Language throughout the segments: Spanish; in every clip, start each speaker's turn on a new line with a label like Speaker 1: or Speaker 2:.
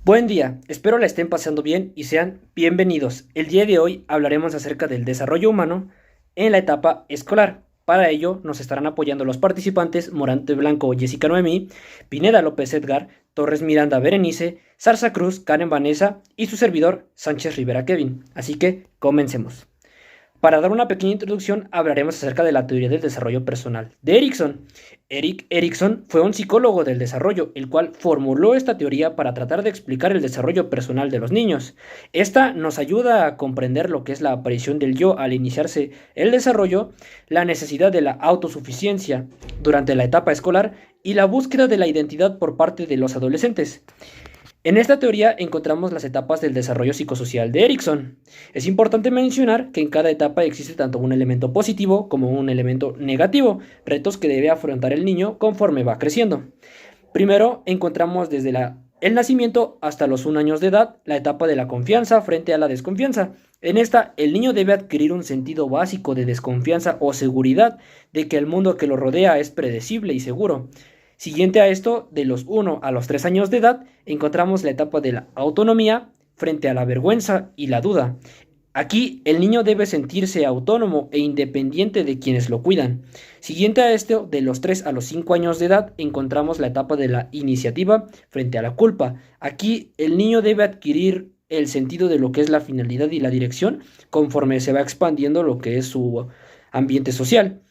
Speaker 1: Buen día, espero la estén pasando bien y sean bienvenidos. El día de hoy hablaremos acerca del desarrollo humano en la etapa escolar. Para ello nos estarán apoyando los participantes Morante Blanco Jessica Noemí, Pineda López Edgar, Torres Miranda Berenice, Zarza Cruz Karen Vanessa y su servidor Sánchez Rivera Kevin. Así que comencemos. Para dar una pequeña introducción, hablaremos acerca de la teoría del desarrollo personal de Erikson. Erik Erikson fue un psicólogo del desarrollo, el cual formuló esta teoría para tratar de explicar el desarrollo personal de los niños. Esta nos ayuda a comprender lo que es la aparición del yo al iniciarse el desarrollo, la necesidad de la autosuficiencia durante la etapa escolar y la búsqueda de la identidad por parte de los adolescentes. En esta teoría encontramos las etapas del desarrollo psicosocial de Erikson. Es importante mencionar que en cada etapa existe tanto un elemento positivo como un elemento negativo, retos que debe afrontar el niño conforme va creciendo. Primero encontramos desde el nacimiento hasta los 1 años de edad la etapa de la confianza frente a la desconfianza. En esta, el niño debe adquirir un sentido básico de desconfianza o seguridad de que el mundo que lo rodea es predecible y seguro. Siguiente a esto, de los 1 a los 3 años de edad, encontramos la etapa de la autonomía frente a la vergüenza y la duda. Aquí el niño debe sentirse autónomo e independiente de quienes lo cuidan. Siguiente a esto, de los 3 a los 5 años de edad, encontramos la etapa de la iniciativa frente a la culpa. Aquí el niño debe adquirir el sentido de lo que es la finalidad y la dirección conforme se va expandiendo lo que es su ambiente social.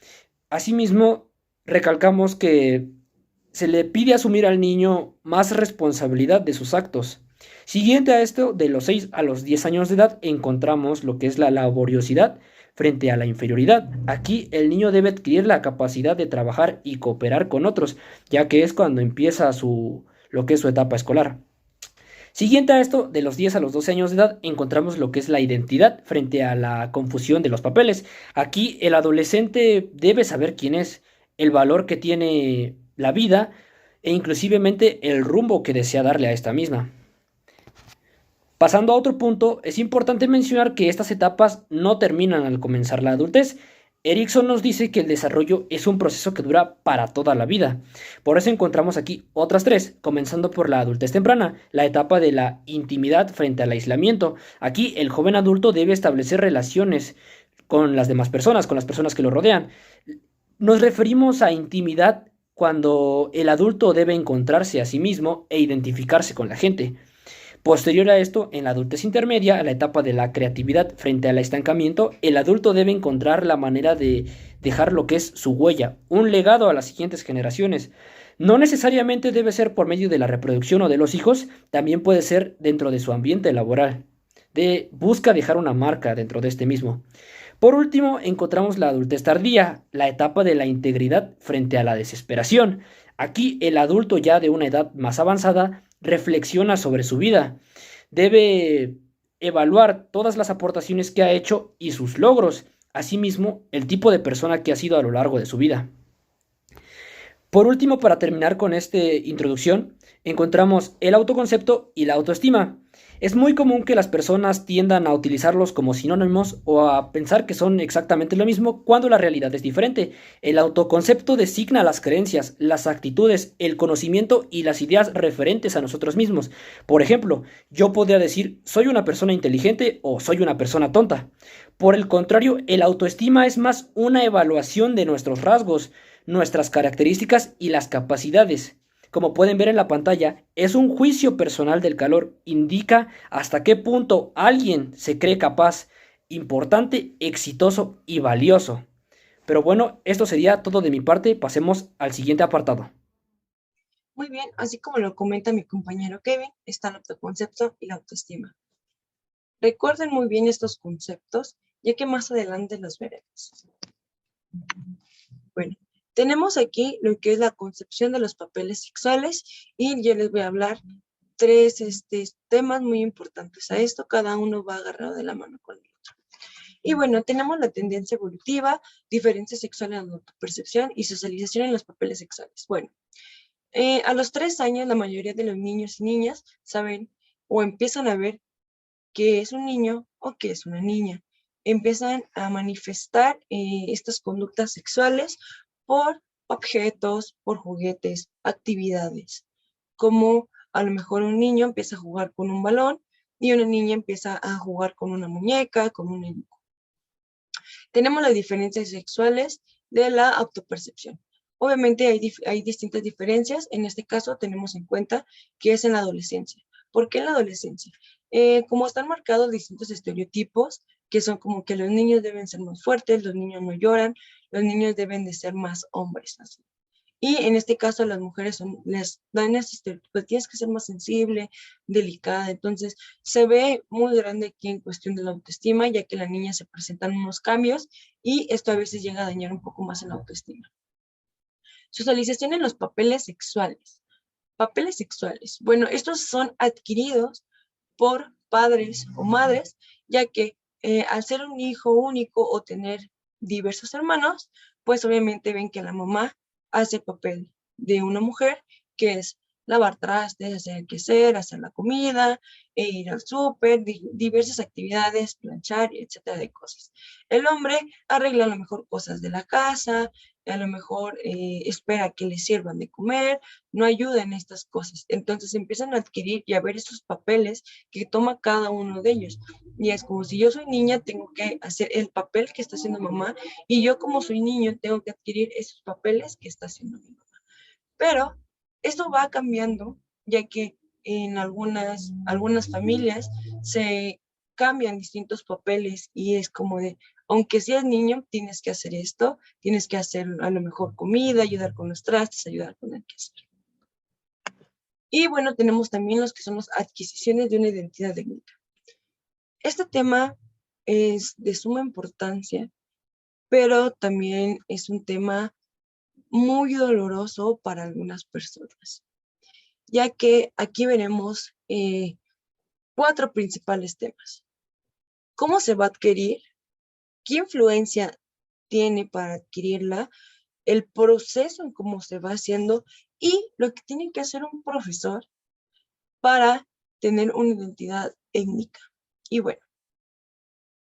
Speaker 1: Asimismo, recalcamos que se le pide asumir al niño más responsabilidad de sus actos. Siguiente a esto, de los 6 a los 10 años de edad, encontramos lo que es la laboriosidad frente a la inferioridad. Aquí el niño debe adquirir la capacidad de trabajar y cooperar con otros, ya que es cuando empieza lo que es su etapa escolar. Siguiente a esto, de los 10 a los 12 años de edad, encontramos lo que es la identidad frente a la confusión de los papeles. Aquí el adolescente debe saber quién es, el valor que tiene la vida e inclusivemente el rumbo que desea darle a esta misma. Pasando a otro punto, es importante mencionar que estas etapas no terminan al comenzar la adultez. Erikson nos dice que el desarrollo es un proceso que dura para toda la vida. Por eso encontramos aquí otras tres, comenzando por la adultez temprana, la etapa de la intimidad frente al aislamiento. Aquí el joven adulto debe establecer relaciones con las demás personas, con las personas que lo rodean. Nos referimos a intimidad cuando el adulto debe encontrarse a sí mismo e identificarse con la gente. Posterior a esto, en la adultez intermedia, a la etapa de la creatividad frente al estancamiento, el adulto debe encontrar la manera de dejar lo que es su huella, un legado a las siguientes generaciones. No necesariamente debe ser por medio de la reproducción o de los hijos, también puede ser dentro de su ambiente laboral. Busca dejar una marca dentro de este mismo. Por último, encontramos la adultez tardía, la etapa de la integridad frente a la desesperación. Aquí el adulto ya de una edad más avanzada reflexiona sobre su vida. Debe evaluar todas las aportaciones que ha hecho y sus logros, asimismo el tipo de persona que ha sido a lo largo de su vida. Por último, para terminar con esta introducción, encontramos el autoconcepto y la autoestima. Es muy común que las personas tiendan a utilizarlos como sinónimos o a pensar que son exactamente lo mismo cuando la realidad es diferente. El autoconcepto designa las creencias, las actitudes, el conocimiento y las ideas referentes a nosotros mismos. Por ejemplo, yo podría decir soy una persona inteligente o soy una persona tonta. Por el contrario, el autoestima es más una evaluación de nuestros rasgos, nuestras características y las capacidades. Como pueden ver en la pantalla, es un juicio personal del calor. Indica hasta qué punto alguien se cree capaz, importante, exitoso y valioso. Pero bueno, esto sería todo de mi parte. Pasemos al siguiente apartado.
Speaker 2: Muy bien, así como lo comenta mi compañero Kevin, está el autoconcepto y la autoestima. Recuerden muy bien estos conceptos, ya que más adelante los veremos. Bueno, tenemos aquí lo que es la concepción de los papeles sexuales y yo les voy a hablar tres temas muy importantes a esto, cada uno va agarrado de la mano con el otro. Y bueno, tenemos la tendencia evolutiva, diferencia sexual en la autopercepción y socialización en los papeles sexuales. Bueno, a los 3 años la mayoría de los niños y niñas saben o empiezan a ver qué es un niño o qué es una niña. Empiezan a manifestar estas conductas sexuales por objetos, por juguetes, actividades, como A lo mejor un niño empieza a jugar con un balón y una niña empieza a jugar con una muñeca, con un enuco. Tenemos las diferencias sexuales de la autopercepción. Obviamente hay distintas diferencias. En este caso tenemos en cuenta que es en la adolescencia. ¿Por qué en la adolescencia? Como están marcados distintos estereotipos, que son como que los niños deben ser más fuertes, los niños no lloran, los niños deben de ser más hombres. Así. Y en este caso las mujeres les dan ese estereotipo, tienes que ser más sensible, delicada. Entonces se ve muy grande aquí en cuestión de la autoestima, ya que la niña se presentan unos cambios y esto a veces llega a dañar un poco más en la autoestima. Socialización en los papeles sexuales. Papeles sexuales. Bueno, estos son adquiridos por padres o madres, ya que al ser un hijo único o tener diversos hermanos, pues obviamente ven que la mamá hace el papel de una mujer, que es lavar trastes, hacer el quehacer, hacer la comida, ir al súper, diversas actividades, planchar, etcétera de cosas. El hombre arregla a lo mejor cosas de la casa, a lo mejor espera que le sirvan de comer, no ayuda en estas cosas. Entonces empiezan a adquirir y a ver esos papeles que toma cada uno de ellos. Y es como si yo soy niña, tengo que hacer el papel que está haciendo mamá, y yo como soy niño, tengo que adquirir esos papeles que está haciendo mi mamá. Pero esto va cambiando, ya que en algunas familias se cambian distintos papeles y es como de, aunque seas niño, tienes que hacer esto, tienes que hacer a lo mejor comida, ayudar con los trastes, ayudar con el quehacer. Y bueno, tenemos también los que son las adquisiciones de una identidad étnica. Este tema es de suma importancia, pero también es un tema muy doloroso para algunas personas, ya que aquí veremos 4 principales temas. ¿Cómo se va a adquirir? ¿Qué influencia tiene para adquirirla? El proceso en cómo se va haciendo y lo que tiene que hacer un profesor para tener una identidad étnica. Y bueno,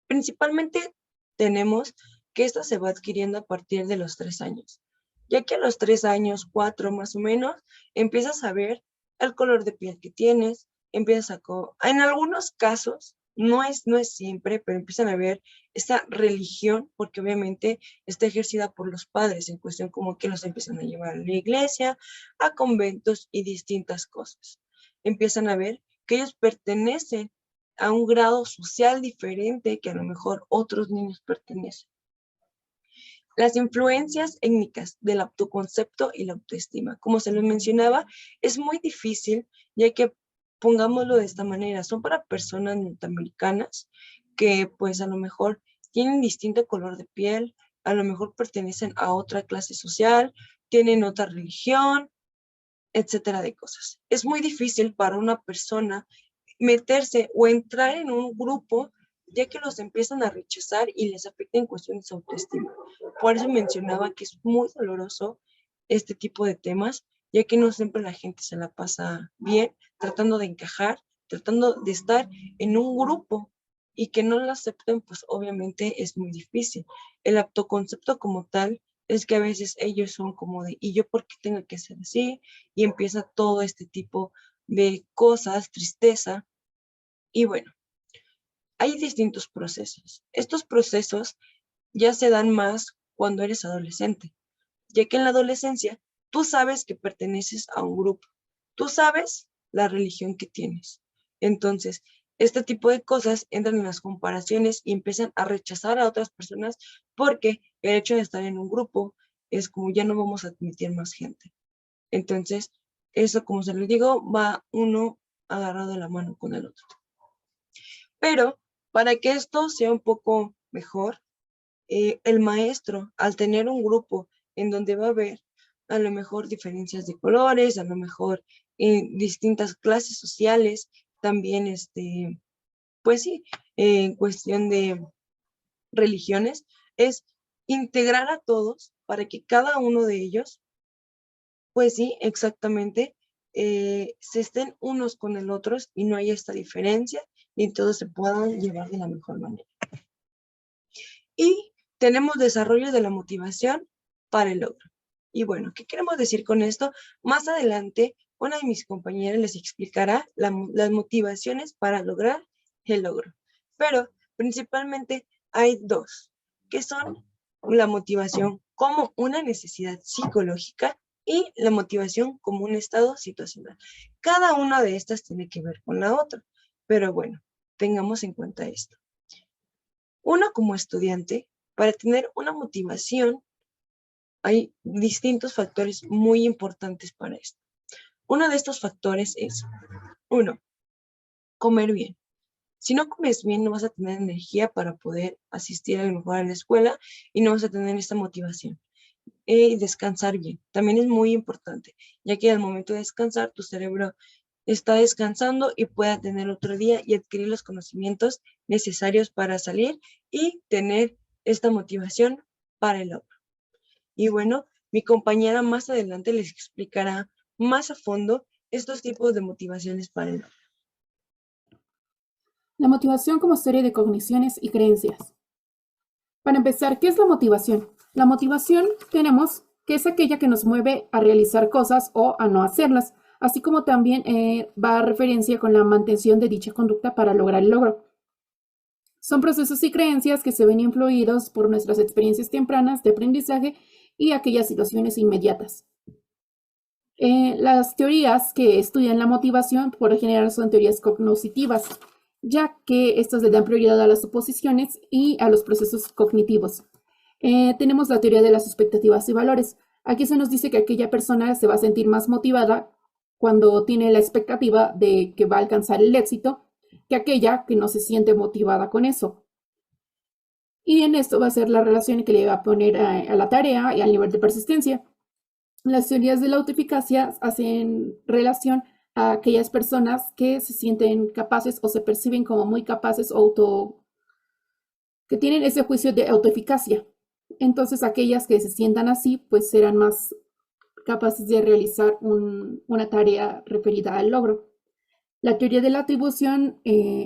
Speaker 2: principalmente tenemos que esta se va adquiriendo a partir de los 3 años, ya que a los 3 años, 4 más o menos, empiezas a ver el color de piel que tienes, empiezas en algunos casos, no es siempre, pero empiezan a ver esta religión, porque obviamente está ejercida por los padres, en cuestión como que los empiezan a llevar a la iglesia, a conventos y distintas cosas. Empiezan a ver que ellos pertenecen a un grado social diferente que a lo mejor otros niños pertenecen. Las influencias étnicas del autoconcepto y la autoestima. Como se lo mencionaba, es muy difícil, ya que, pongámoslo de esta manera, son para personas norteamericanas que pues a lo mejor tienen distinto color de piel, a lo mejor pertenecen a otra clase social, tienen otra religión, etcétera de cosas. Es muy difícil para una persona meterse o entrar en un grupo, ya que los empiezan a rechazar y les afecta en cuestión de su autoestima. Por eso mencionaba que es muy doloroso este tipo de temas, ya que no siempre la gente se la pasa bien, tratando de encajar, tratando de estar en un grupo y que no lo acepten, pues obviamente es muy difícil. El autoconcepto como tal es que a veces ellos son como de, ¿y yo por qué tengo que ser así? Y empieza todo este tipo de cosas, tristeza. Y bueno, hay distintos procesos. Estos procesos ya se dan más cuando eres adolescente, ya que en la adolescencia tú sabes que perteneces a un grupo, tú sabes la religión que tienes. Entonces, este tipo de cosas entran en las comparaciones y empiezan a rechazar a otras personas porque el hecho de estar en un grupo es como ya no vamos a admitir más gente. Entonces, eso, como se les digo, va uno agarrado de la mano con el otro. Pero para que esto sea un poco mejor, el maestro, al tener un grupo en donde va a haber a lo mejor diferencias de colores, a lo mejor distintas clases sociales, también, pues sí, en cuestión de religiones, es integrar a todos para que cada uno de ellos, pues sí, exactamente, se estén unos con el otro y no haya esta diferencia y todos se puedan llevar de la mejor manera. Y tenemos desarrollo de la motivación para el logro. Y bueno, ¿qué queremos decir con esto? Más adelante una de mis compañeras les explicará las motivaciones para lograr el logro. Pero principalmente hay dos, que son la motivación como una necesidad psicológica y la motivación como un estado situacional. Cada una de estas tiene que ver con la otra, pero bueno, tengamos en cuenta esto. Uno como estudiante, para tener una motivación, hay distintos factores muy importantes para esto. Uno de estos factores es, uno, comer bien. Si no comes bien, no vas a tener energía para poder asistir a lo mejor a la escuela y no vas a tener esta motivación. Descansar bien, también es muy importante, ya que al momento de descansar, tu cerebro está descansando y pueda tener otro día y adquirir los conocimientos necesarios para salir y tener esta motivación para el logro. Y bueno, mi compañera más adelante les explicará más a fondo estos tipos de motivaciones para el logro.
Speaker 3: La motivación como serie de cogniciones y creencias. Para empezar, ¿qué es la motivación? La motivación tenemos que es aquella que nos mueve a realizar cosas o a no hacerlas, así como también va a referencia con la mantención de dicha conducta para lograr el logro. Son procesos y creencias que se ven influidos por nuestras experiencias tempranas de aprendizaje y aquellas situaciones inmediatas. Las teorías que estudian la motivación por lo general son teorías cognitivas, ya que estas le dan prioridad a las suposiciones y a los procesos cognitivos. Tenemos la teoría de las expectativas y valores. Aquí se nos dice que aquella persona se va a sentir más motivada cuando tiene la expectativa de que va a alcanzar el éxito que aquella que no se siente motivada con eso. Y en esto va a ser la relación que le va a poner a la tarea y al nivel de persistencia. Las teorías de la autoeficacia hacen relación a aquellas personas que se sienten capaces o se perciben como muy capaces o que tienen ese juicio de autoeficacia. Entonces, aquellas que se sientan así, pues serán más capaces de realizar una tarea referida al logro. La teoría de la atribución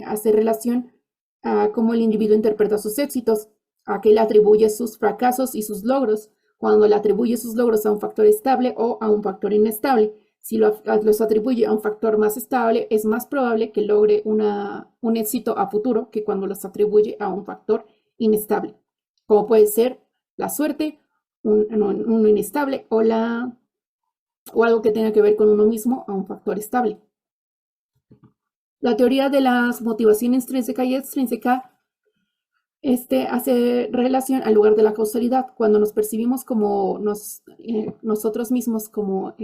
Speaker 3: hace relación a cómo el individuo interpreta sus éxitos, a qué le atribuye sus fracasos y sus logros, cuando le atribuye sus logros a un factor estable o a un factor inestable. Si los atribuye a un factor más estable, es más probable que logre un éxito a futuro que cuando los atribuye a un factor inestable, como puede ser la suerte, uno inestable o algo que tenga que ver con uno mismo a un factor estable. La teoría de las motivaciones intrínseca y extrínseca hace relación al lugar de la causalidad. Cuando nos percibimos como nosotros mismos como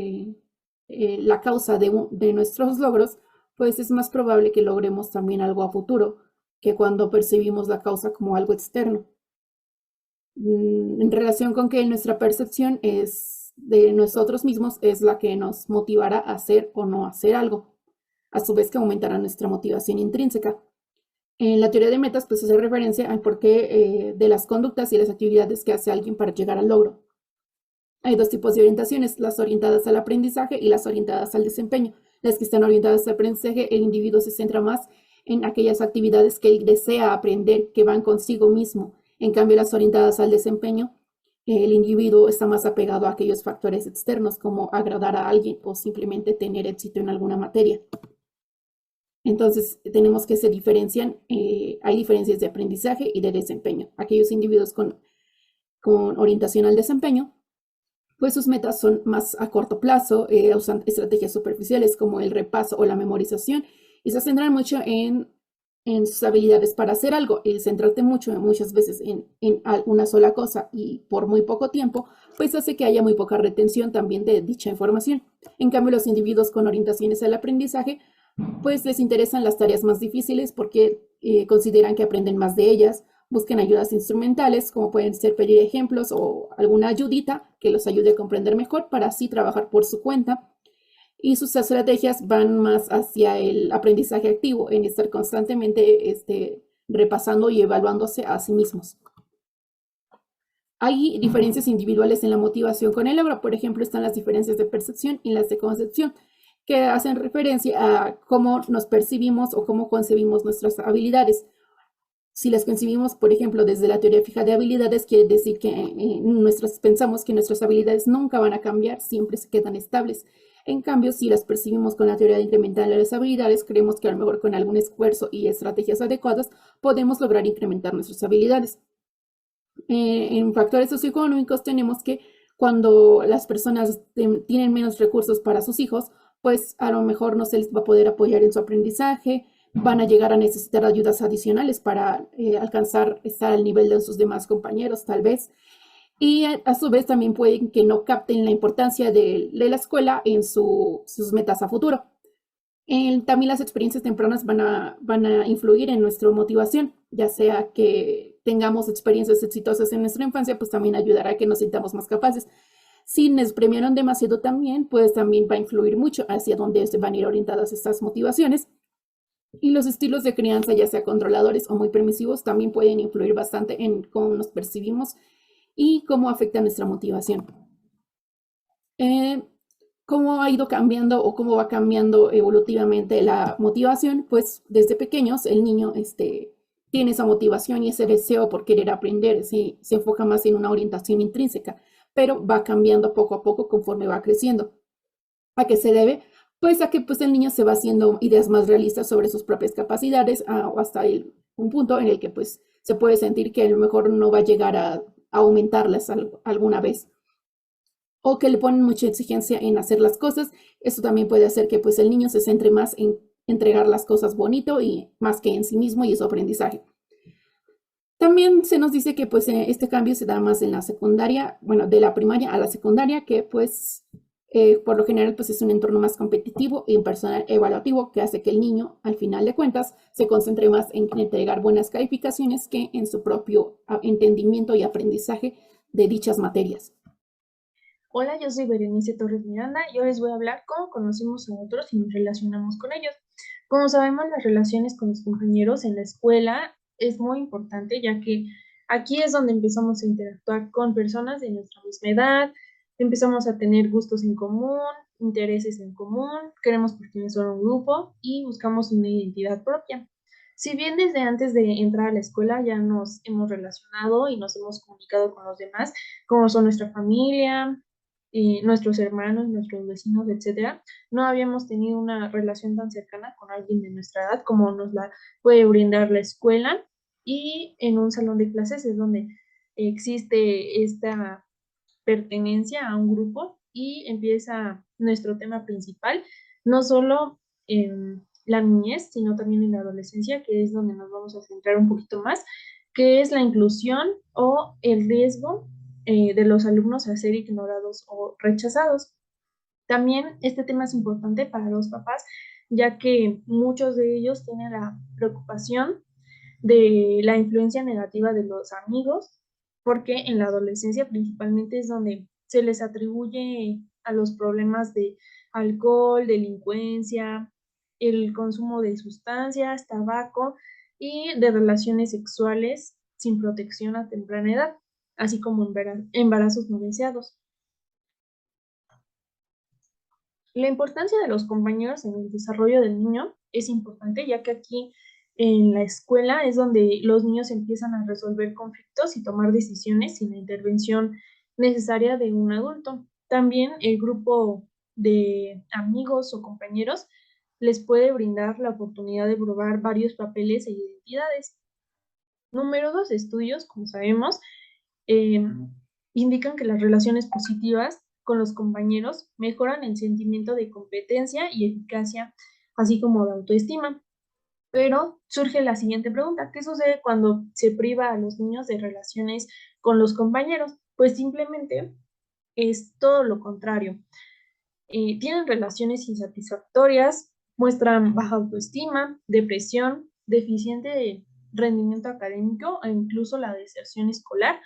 Speaker 3: la causa de nuestros logros, pues es más probable que logremos también algo a futuro que cuando percibimos la causa como algo externo. En relación con que nuestra percepción es de nosotros mismos es la que nos motivará a hacer o no hacer algo, a su vez que aumentará nuestra motivación intrínseca. En la teoría de metas, pues hace referencia al porqué de las conductas y las actividades que hace alguien para llegar al logro. Hay dos tipos de orientaciones, las orientadas al aprendizaje y las orientadas al desempeño. Las que están orientadas al aprendizaje, el individuo se centra más en aquellas actividades que él desea aprender, que van consigo mismo. En cambio, las orientadas al desempeño, el individuo está más apegado a aquellos factores externos, como agradar a alguien o simplemente tener éxito en alguna materia. Entonces, tenemos que se diferencian, hay diferencias de aprendizaje y de desempeño. Aquellos individuos con orientación al desempeño, pues sus metas son más a corto plazo, usan estrategias superficiales como el repaso o la memorización y se centran mucho en sus habilidades para hacer algo. Centrarte muchas veces en una sola cosa y por muy poco tiempo, pues hace que haya muy poca retención también de dicha información. En cambio, los individuos con orientaciones al aprendizaje, pues les interesan las tareas más difíciles porque consideran que aprenden más de ellas, busquen ayudas instrumentales como pueden ser pedir ejemplos o alguna ayudita que los ayude a comprender mejor para así trabajar por su cuenta. Y sus estrategias van más hacia el aprendizaje activo, en estar constantemente repasando y evaluándose a sí mismos. Hay diferencias individuales en la motivación con el logro. Por ejemplo, están las diferencias de percepción y las de concepción, que hacen referencia a cómo nos percibimos o cómo concebimos nuestras habilidades. Si las concebimos, por ejemplo, desde la teoría fija de habilidades, quiere decir que pensamos que nuestras habilidades nunca van a cambiar, siempre se quedan estables. En cambio, si las percibimos con la teoría de incrementar las habilidades, creemos que a lo mejor con algún esfuerzo y estrategias adecuadas podemos lograr incrementar nuestras habilidades. En factores socioeconómicos tenemos que cuando las personas tienen menos recursos para sus hijos, pues a lo mejor no se les va a poder apoyar en su aprendizaje, van a llegar a necesitar ayudas adicionales para alcanzar, estar al nivel de sus demás compañeros, tal vez. Y a su vez también pueden que no capten la importancia de la escuela en sus metas a futuro. También las experiencias tempranas van a influir en nuestra motivación, ya sea que tengamos experiencias exitosas en nuestra infancia, pues también ayudará a que nos sintamos más capaces. Si nos premiaron demasiado también, pues también va a influir mucho hacia dónde se van a ir orientadas estas motivaciones. Y los estilos de crianza, ya sea controladores o muy permisivos, también pueden influir bastante en cómo nos percibimos y cómo afecta nuestra motivación. ¿Cómo ha ido cambiando o cómo va cambiando evolutivamente la motivación? Pues desde pequeños el niño tiene esa motivación y ese deseo por querer aprender, se enfoca más en una orientación intrínseca, pero va cambiando poco a poco conforme va creciendo. ¿A qué se debe? Pues a que pues, el niño se va haciendo ideas más realistas sobre sus propias capacidades o hasta un punto en el que pues se puede sentir que a lo mejor no va a llegar a aumentarlas alguna vez, o que le ponen mucha exigencia en hacer las cosas. Eso también puede hacer que pues el niño se centre más en entregar las cosas bonito y más que en sí mismo y su aprendizaje. También se nos dice que pues este cambio se da más en la secundaria, bueno, de la primaria a la secundaria, que pues por lo general pues es un entorno más competitivo y un personal evaluativo que hace que el niño, al final de cuentas, se concentre más en entregar buenas calificaciones que en su propio entendimiento y aprendizaje de dichas materias.
Speaker 4: Hola, yo soy Berenice Torres Miranda y hoy les voy a hablar cómo conocimos a otros y nos relacionamos con ellos. Como sabemos, las relaciones con los compañeros en la escuela es muy importante, ya que aquí es donde empezamos a interactuar con personas de nuestra misma edad, empezamos a tener gustos en común, intereses en común, queremos pertenecer a un grupo y buscamos una identidad propia. Si bien desde antes de entrar a la escuela ya nos hemos relacionado y nos hemos comunicado con los demás, como son nuestra familia, nuestros hermanos, nuestros vecinos, etcétera, no habíamos tenido una relación tan cercana con alguien de nuestra edad como nos la puede brindar la escuela, y en un salón de clases es donde existe esta pertenencia a un grupo y empieza nuestro tema principal, no solo en la niñez, sino también en la adolescencia, que es donde nos vamos a centrar un poquito más, que es la inclusión o el riesgo de los alumnos a ser ignorados o rechazados. También este tema es importante para los papás, ya que muchos de ellos tienen la preocupación de la influencia negativa de los amigos, porque en la adolescencia principalmente es donde se les atribuye a los problemas de alcohol, delincuencia, el consumo de sustancias, tabaco y de relaciones sexuales sin protección a temprana edad, así como embarazos no deseados. La importancia de los compañeros en el desarrollo del niño es importante, ya que aquí en la escuela es donde los niños empiezan a resolver conflictos y tomar decisiones sin la intervención necesaria de un adulto. También el grupo de amigos o compañeros les puede brindar la oportunidad de probar varios papeles e identidades. Numerosos estudios, como sabemos, eh, indican que las relaciones positivas con los compañeros mejoran el sentimiento de competencia y eficacia, así como de autoestima. Pero surge la siguiente pregunta: ¿qué sucede cuando se priva a los niños de relaciones con los compañeros? Pues simplemente es todo lo contrario. Tienen relaciones insatisfactorias, muestran baja autoestima, depresión, deficiente rendimiento académico e incluso la deserción escolar,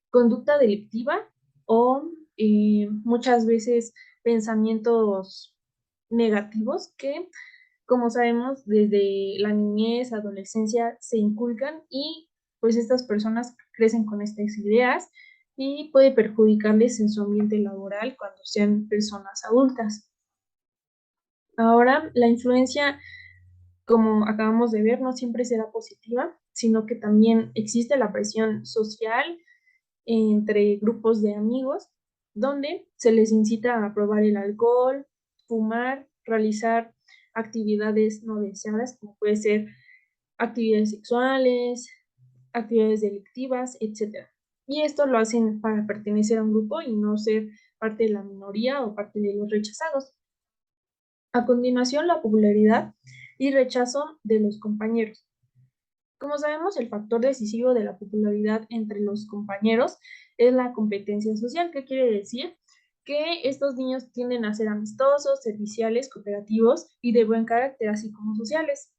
Speaker 4: conducta delictiva o muchas veces pensamientos negativos que, como sabemos, desde la niñez, adolescencia se inculcan y pues estas personas crecen con estas ideas y puede perjudicarles en su ambiente laboral cuando sean personas adultas. Ahora, la influencia, como acabamos de ver, no siempre será positiva, sino que también existe la presión social entre grupos de amigos, donde se les incita a probar el alcohol, fumar, realizar actividades no deseadas, como puede ser actividades sexuales, actividades delictivas, etc. Y esto lo hacen para pertenecer a un grupo y no ser parte de la minoría o parte de los rechazados. A continuación, la popularidad y rechazo de los compañeros. Como sabemos, el factor decisivo de la popularidad entre los compañeros es la competencia social. ¿Qué quiere decir? Que estos niños tienden a ser amistosos, serviciales, cooperativos y de buen carácter, así como sociales.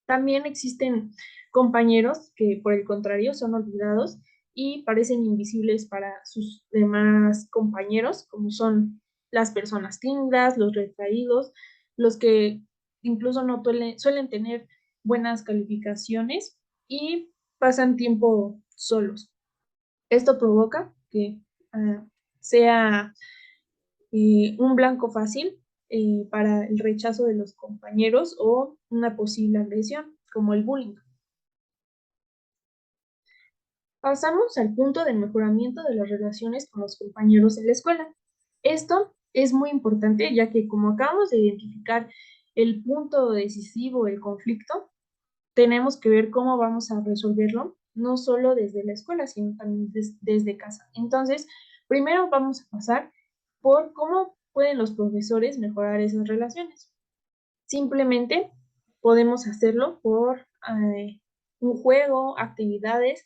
Speaker 4: También existen compañeros que, por el contrario, son olvidados y parecen invisibles para sus demás compañeros, como son las personas tímidas, los retraídos, los que incluso no suelen tener buenas calificaciones y pasan tiempo solos. Esto provoca que sea un blanco fácil para el rechazo de los compañeros o una posible agresión, como el bullying. Pasamos al punto del mejoramiento de las relaciones con los compañeros en la escuela. Esto es muy importante ya que como acabamos de identificar el punto decisivo del conflicto, tenemos que ver cómo vamos a resolverlo, no solo desde la escuela, sino también desde casa. Entonces, primero vamos a pasar por cómo pueden los profesores mejorar esas relaciones. Simplemente podemos hacerlo por un juego, actividades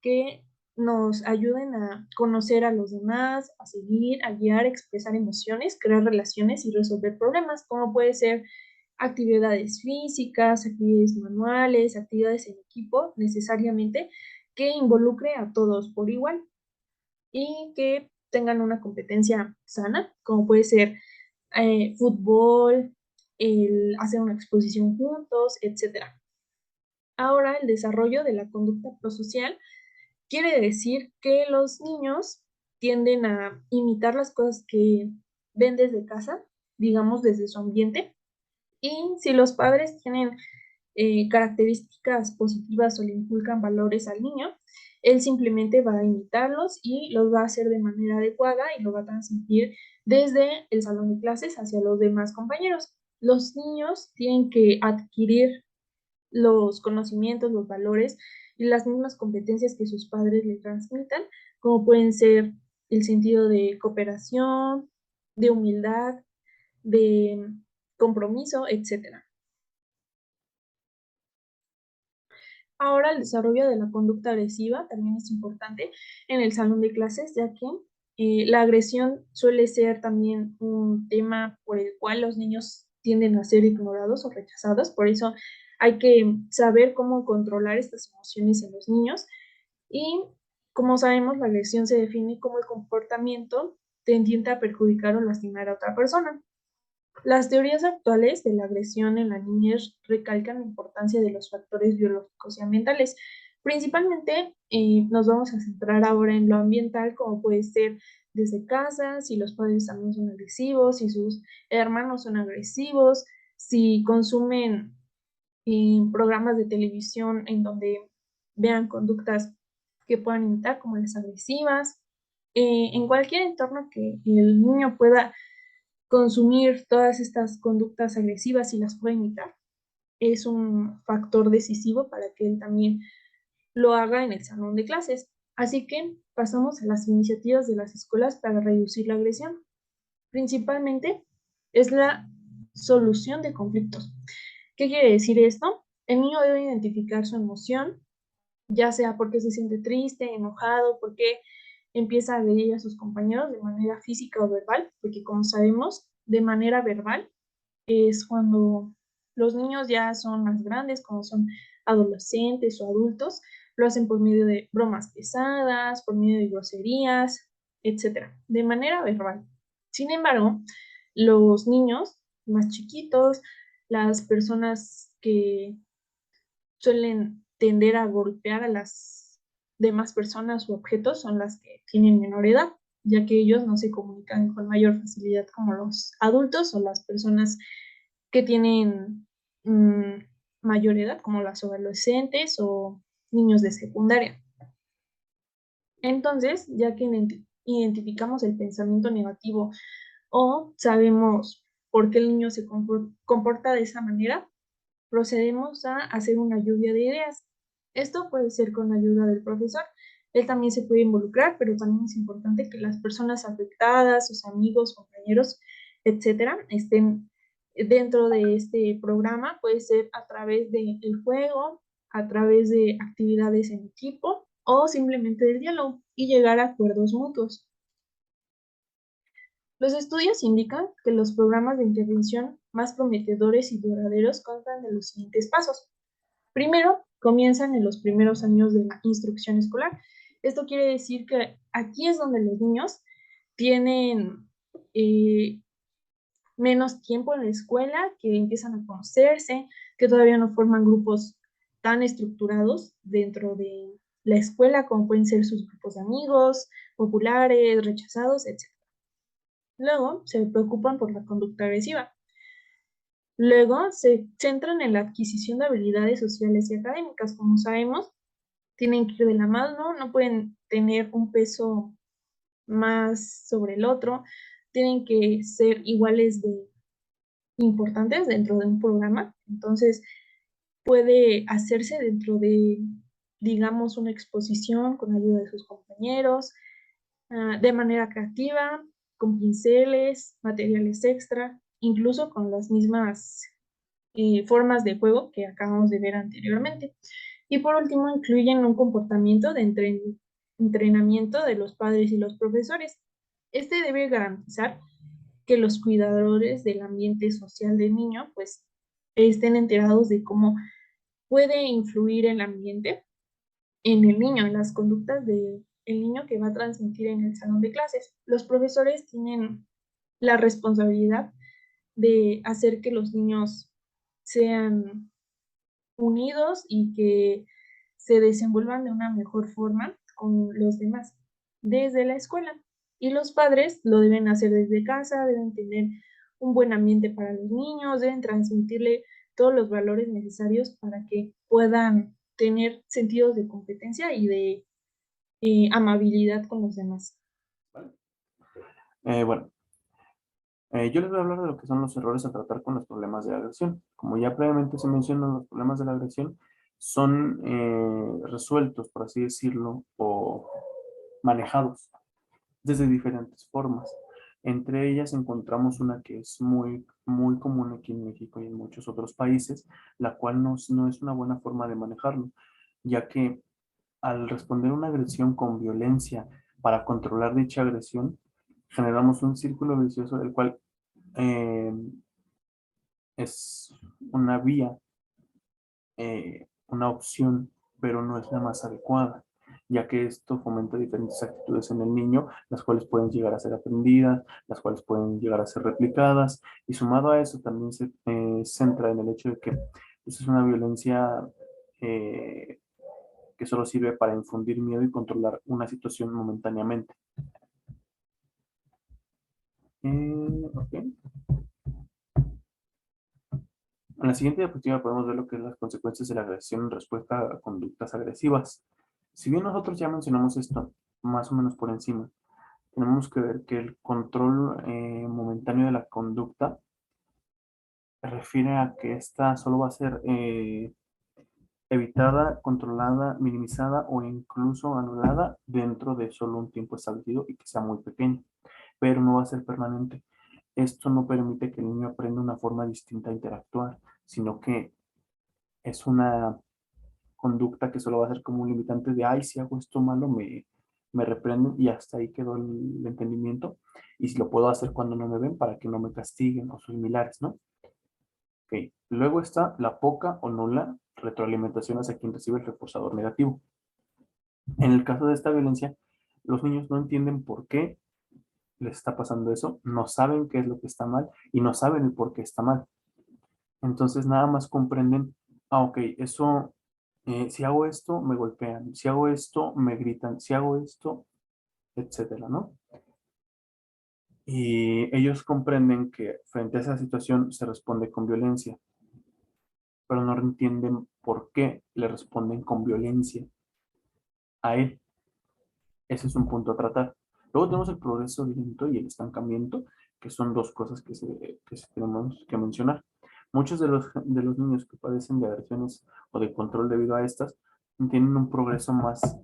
Speaker 4: que nos ayuden a conocer a los demás, a seguir, a guiar, a expresar emociones, crear relaciones y resolver problemas, como puede ser actividades físicas, actividades manuales, actividades en equipo, necesariamente, que involucre a todos por igual y que tengan una competencia sana, como puede ser fútbol, el hacer una exposición juntos, etc. Ahora, el desarrollo de la conducta prosocial quiere decir que los niños tienden a imitar las cosas que ven desde casa, digamos desde su ambiente, y si los padres tienen características positivas o le inculcan valores al niño, él simplemente va a imitarlos y los va a hacer de manera adecuada y lo va a transmitir desde el salón de clases hacia los demás compañeros. Los niños tienen que adquirir los conocimientos, los valores y las mismas competencias que sus padres le transmitan, como pueden ser el sentido de cooperación, de humildad, de compromiso, etc. Ahora, el desarrollo de la conducta agresiva también es importante en el salón de clases, ya que la agresión suele ser también un tema por el cual los niños tienden a ser ignorados o rechazados. Por eso hay que saber cómo controlar estas emociones en los niños. Y como sabemos, la agresión se define como el comportamiento tendiente a perjudicar o lastimar a otra persona. Las teorías actuales de la agresión en la niñez recalcan la importancia de los factores biológicos y ambientales. Principalmente nos vamos a centrar ahora en lo ambiental, como puede ser desde casa, si los padres también son agresivos, si sus hermanos son agresivos, si consumen programas de televisión en donde vean conductas que puedan imitar, como las agresivas, en cualquier entorno que el niño pueda consumir todas estas conductas agresivas y las pueda imitar, es un factor decisivo para que él también lo haga en el salón de clases. Así que pasamos a las iniciativas de las escuelas para reducir la agresión. Principalmente es la solución de conflictos. ¿Qué quiere decir esto? El niño debe identificar su emoción, ya sea porque se siente triste, enojado, porque empieza a agredir a sus compañeros de manera física o verbal, porque como sabemos, de manera verbal es cuando los niños ya son más grandes, como son adolescentes o adultos, lo hacen por medio de bromas pesadas, por medio de groserías, etcétera, de manera verbal. Sin embargo, los niños más chiquitos, las personas que suelen tender a golpear a las demás personas u objetos son las que tienen menor edad, ya que ellos no se comunican con mayor facilidad como los adultos o las personas que tienen mayor edad, como las adolescentes o niños de secundaria. Entonces, ya que identificamos el pensamiento negativo o sabemos por qué el niño se comporta de esa manera, procedemos a hacer una lluvia de ideas. Esto puede ser con la ayuda del profesor. Él también se puede involucrar, pero también es importante que las personas afectadas, sus amigos, compañeros, etcétera, estén dentro de este programa. Puede ser a través del juego, a través de actividades en equipo o simplemente del diálogo y llegar a acuerdos mutuos. Los estudios indican que los programas de intervención más prometedores y duraderos constan de los siguientes pasos. Primero, comienzan en los primeros años de la instrucción escolar. Esto quiere decir que aquí es donde los niños tienen menos tiempo en la escuela, que empiezan a conocerse, que todavía no forman grupos tan estructurados dentro de la escuela como pueden ser sus grupos de amigos, populares, rechazados, etc. Luego, se preocupan por la conducta agresiva. Luego, se centran en la adquisición de habilidades sociales y académicas. Como sabemos, tienen que ir de la mano, no pueden tener un peso más sobre el otro, tienen que ser iguales de importantes dentro de un programa. Entonces, puede hacerse dentro de, digamos, una exposición con ayuda de sus compañeros, de manera creativa, con pinceles, materiales extra, incluso con las mismas formas de juego que acabamos de ver anteriormente. Y por último, incluyen un comportamiento de entrenamiento de los padres y los profesores. Este debe garantizar que los cuidadores del ambiente social del niño pues estén enterados de cómo puede influir el ambiente en el niño, en las conductas del niño que va a transmitir en el salón de clases. Los profesores tienen la responsabilidad de hacer que los niños sean unidos y que se desenvuelvan de una mejor forma con los demás desde la escuela. Y los padres lo deben hacer desde casa, deben tener un buen ambiente para los niños, deben transmitirle todos los valores necesarios para que puedan tener sentidos de competencia y de amabilidad con los demás.
Speaker 5: Bueno, yo les voy a hablar de lo que son los errores a tratar con los problemas de agresión. Como ya previamente se mencionó, los problemas de la agresión son resueltos, por así decirlo, o manejados desde diferentes formas. Entre ellas encontramos una que es muy común aquí en México y en muchos otros países, la cual no es una buena forma de manejarlo, ya que al responder una agresión con violencia para controlar dicha agresión, generamos un círculo vicioso del cual eh, es una vía, una opción, pero no es la más adecuada, ya que esto fomenta diferentes actitudes en el niño, las cuales pueden llegar a ser aprendidas, las cuales pueden llegar a ser replicadas, y sumado a eso también se centra en el hecho de que pues, es una violencia que solo sirve para infundir miedo y controlar una situación momentáneamente. Ok. En la siguiente diapositiva podemos ver lo que es las consecuencias de la agresión en respuesta a conductas agresivas. Si bien nosotros ya mencionamos esto más o menos por encima, tenemos que ver que el control momentáneo de la conducta refiere a que esta solo va a ser evitada, controlada, minimizada o incluso anulada dentro de solo un tiempo establecido y que sea muy pequeño, pero no va a ser permanente. Esto no permite que el niño aprenda una forma distinta de interactuar, sino que es una conducta que solo va a ser como un limitante de, ay, si hago esto malo, me reprenden y hasta ahí quedó el entendimiento. Y si lo puedo hacer cuando no me ven para que no me castiguen o similares, ¿no? Ok. Luego está la poca o nula retroalimentación hacia quien recibe el reforzador negativo. En el caso de esta violencia, los niños no entienden por qué les está pasando eso, no saben qué es lo que está mal y no saben el por qué está mal. Entonces nada más comprenden, ok, eso, si hago esto, me golpean, si hago esto, me gritan, si hago esto, etcétera, ¿no? Y ellos comprenden que frente a esa situación se responde con violencia, pero no entienden por qué le responden con violencia a él. Ese es un punto a tratar. Luego tenemos el progreso lento y el estancamiento, que son dos cosas que tenemos que mencionar. Muchos de los niños que padecen de agresiones o de control debido a estas tienen un progreso más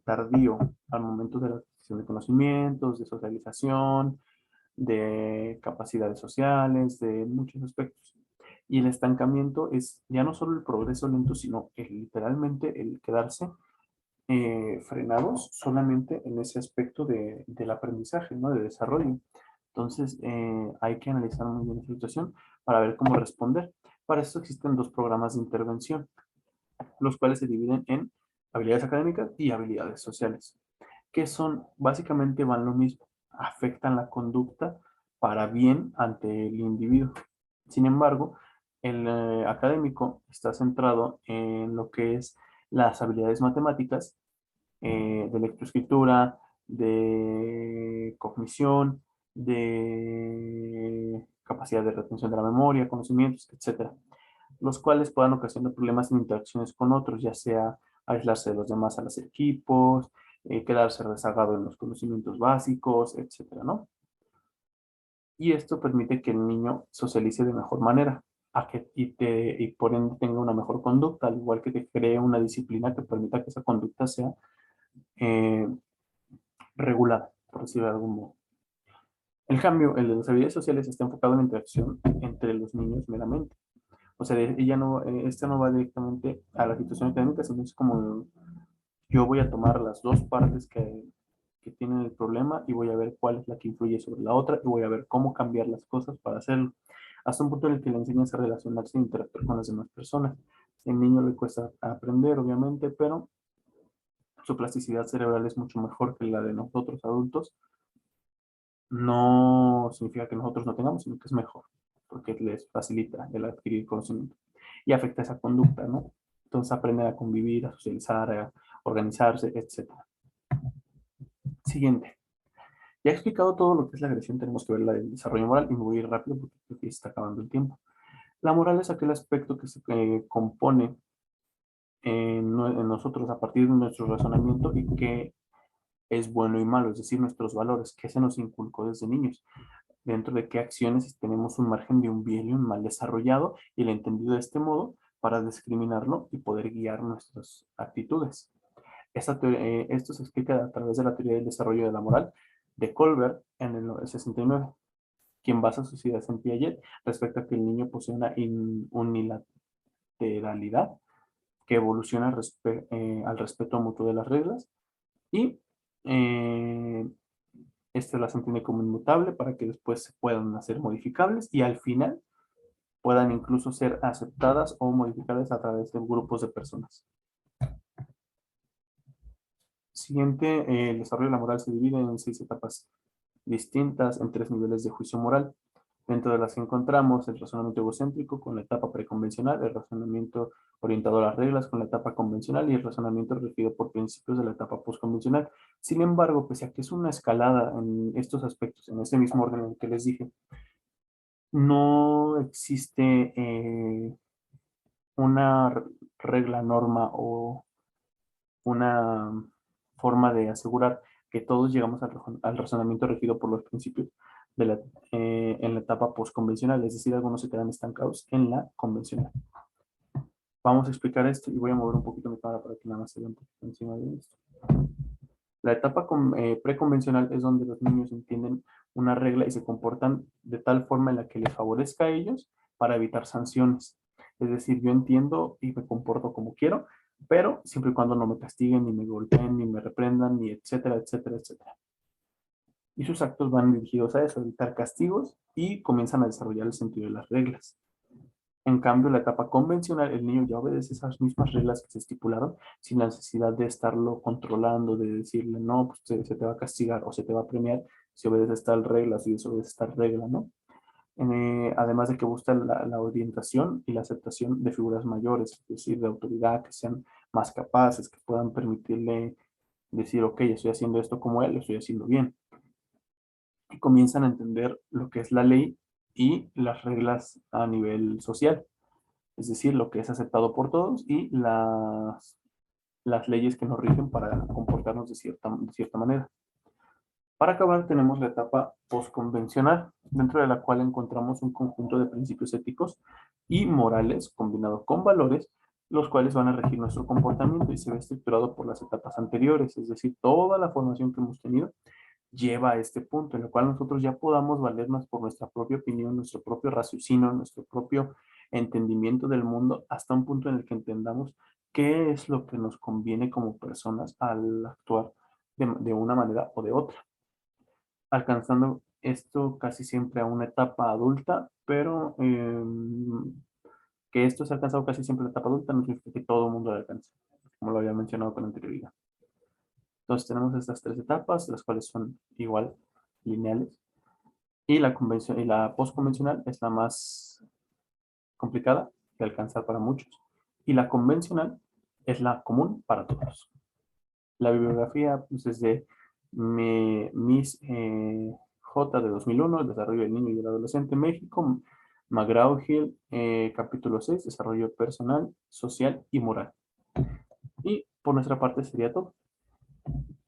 Speaker 5: tardío al momento de la adquisición de conocimientos, de socialización, de capacidades sociales, de muchos aspectos. Y el estancamiento es ya no solo el progreso lento, sino literalmente el quedarse frenados solamente en ese aspecto del aprendizaje, ¿no? De desarrollo. Entonces, hay que analizar muy bien esa situación para ver cómo responder. Para eso existen dos programas de intervención, los cuales se dividen en habilidades académicas y habilidades sociales, que son, básicamente van lo mismo, afectan la conducta para bien ante el individuo. Sin embargo, el académico está centrado en lo que es las habilidades matemáticas, de lectoescritura, de cognición, de capacidad de retención de la memoria, conocimientos, etcétera, los cuales puedan ocasionar problemas en interacciones con otros, ya sea aislarse de los demás al hacer equipos, quedarse rezagado en los conocimientos básicos, etcétera, ¿no? Y esto permite que el niño socialice de mejor manera y por ende tenga una mejor conducta, al igual que te cree una disciplina que permita que esa conducta sea eh, regulada, por decirlo de algún modo. En cambio, el de las habilidades sociales está enfocado en la interacción entre los niños meramente. O sea, ella no, esta no va directamente a la situación académica, sino es como yo voy a tomar las dos partes que tienen el problema y voy a ver cuál es la que influye sobre la otra y voy a ver cómo cambiar las cosas para hacerlo. Hasta un punto en el que le enseñas a relacionarse e interactuar con las demás personas. El niño le cuesta aprender, obviamente, pero su plasticidad cerebral es mucho mejor que la de nosotros adultos. No significa que nosotros no tengamos, sino que es mejor, porque les facilita el adquirir conocimiento y afecta esa conducta, ¿no? Entonces aprenden a convivir, a socializar, a organizarse, etc. Siguiente. Ya he explicado todo lo que es la agresión, tenemos que ver la del desarrollo moral y me voy a ir rápido porque creo que ya está acabando el tiempo. La moral es aquel aspecto que se compone en nosotros a partir de nuestro razonamiento y que es bueno y malo, es decir, nuestros valores, que se nos inculcó desde niños, dentro de qué acciones tenemos un margen de un bien y un mal desarrollado y el entendido de este modo para discriminarlo y poder guiar nuestras actitudes. Esto se explica a través de la teoría del desarrollo de la moral de Colbert en el 69, quien basa sus ideas en Piaget respecto a que el niño posee una unilateralidad que evoluciona al respeto mutuo de las reglas y este las entiende como inmutable para que después se puedan hacer modificables y al final puedan incluso ser aceptadas o modificadas a través de grupos de personas. Siguiente, el desarrollo de la moral se divide en 6 etapas distintas, en 3 niveles de juicio moral, dentro de las que encontramos el razonamiento egocéntrico con la etapa preconvencional, el razonamiento orientado a las reglas con la etapa convencional y el razonamiento regido por principios de la etapa postconvencional. Sin embargo, pese a que es una escalada en estos aspectos, en este mismo orden en el que les dije, no existe una regla, norma o una forma de asegurar que todos llegamos al razonamiento regido por los principios en la etapa postconvencional, es decir, algunos se quedan estancados en la convencional. Vamos a explicar esto y voy a mover un poquito mi cámara para que nada más se vea un poquito encima de esto. La etapa preconvencional es donde los niños entienden una regla y se comportan de tal forma en la que les favorezca a ellos para evitar sanciones. Es decir, yo entiendo y me comporto como quiero, pero siempre y cuando no me castiguen, ni me golpeen, ni me reprendan, ni etcétera, etcétera, etcétera. Y sus actos van dirigidos a eso, a evitar castigos y comienzan a desarrollar el sentido de las reglas. En cambio, la etapa convencional, el niño ya obedece esas mismas reglas que se estipularon sin la necesidad de estarlo controlando, de decirle, no, pues se te va a castigar o se te va a premiar si obedeces tal regla, si desobedeces tal regla, ¿no? Además de que busca la orientación y la aceptación de figuras mayores, es decir, de autoridad, que sean más capaces, que puedan permitirle decir, ok, estoy haciendo esto como él, lo estoy haciendo bien. Y comienzan a entender lo que es la ley y las reglas a nivel social, es decir, lo que es aceptado por todos y las leyes que nos rigen para comportarnos de cierta manera. Para acabar, tenemos la etapa postconvencional, dentro de la cual encontramos un conjunto de principios éticos y morales combinados con valores, los cuales van a regir nuestro comportamiento y se ve estructurado por las etapas anteriores, es decir, toda la formación que hemos tenido lleva a este punto en el cual nosotros ya podamos valernos por nuestra propia opinión, nuestro propio raciocinio, nuestro propio entendimiento del mundo, hasta un punto en el que entendamos qué es lo que nos conviene como personas al actuar de una manera o de otra, alcanzando esto casi siempre a una etapa adulta, pero que esto se ha alcanzado casi siempre en la etapa adulta no significa que todo el mundo lo alcance, como lo había mencionado con anterioridad. Entonces tenemos estas tres etapas, las cuales son igual lineales, y la convención y la postconvencional es la más complicada de alcanzar para muchos, y la convencional es la común para todos. La bibliografía pues, es de Miss J de 2001, el desarrollo del niño y el adolescente en México, McGraw-Hill, capítulo 6, desarrollo personal, social y moral. Y por nuestra parte sería todo.